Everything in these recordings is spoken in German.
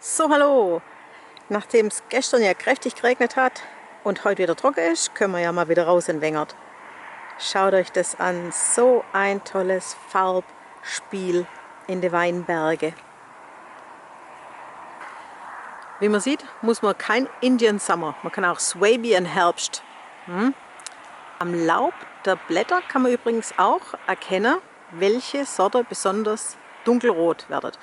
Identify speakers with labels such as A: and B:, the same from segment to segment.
A: So, hallo! Nachdem es gestern ja kräftig geregnet hat und heute wieder trocken ist, können wir ja mal wieder raus in Wengert. Schaut euch das an, so ein tolles Farbspiel in den Weinbergen. Wie man sieht, muss man kein Indian Summer, man kann auch Swabian Herbst. Am Laub der Blätter kann man übrigens auch erkennen, welche Sorte besonders dunkelrot wird.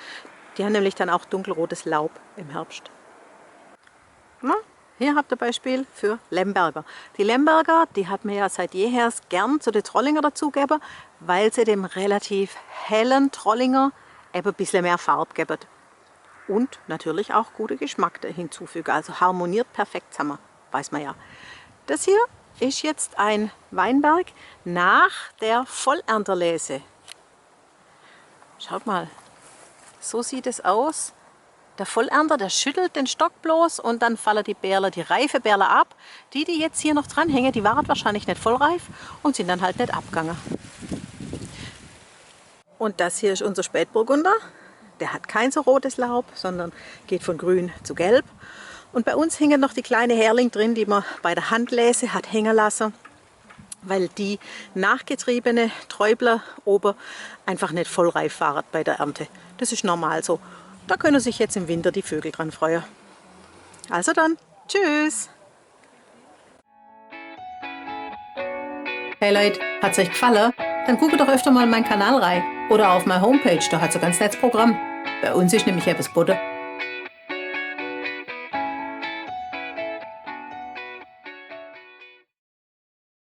A: Die haben nämlich dann auch dunkelrotes Laub im Herbst. Na, hier habt ihr ein Beispiel für Lemberger. Die Lemberger, die hat man ja seit jeher gern zu den Trollinger dazugegeben, weil sie dem relativ hellen Trollinger eben ein bisschen mehr Farbe geben. Und natürlich auch gute Geschmack hinzufügen. Also harmoniert perfekt zusammen, weiß man ja. Das hier ist jetzt ein Weinberg nach der Vollernterlese. Schaut mal, so sieht es aus. Der Vollernter, der schüttelt den Stock bloß und dann fallen die Beerle, die reife Beerle ab. Die jetzt hier noch dranhängen, die waren wahrscheinlich nicht vollreif und sind dann halt nicht abgegangen. Und das hier ist unser Spätburgunder. Der hat kein so rotes Laub, sondern geht von grün zu gelb. Und bei uns hängen noch die kleine Härling drin, die man bei der Handlese hat hängen lassen, weil die nachgetriebene Träubler oben einfach nicht vollreif waren bei der Ernte. Das ist normal so. Da können sich jetzt im Winter die Vögel dran freuen. Also dann, tschüss! Hey Leute, hat's euch gefallen? Dann guckt doch öfter mal in meinen Kanal rein oder auf meine Homepage, da hat's ein ganz nettes Programm. Bei uns ist nämlich etwas Butter.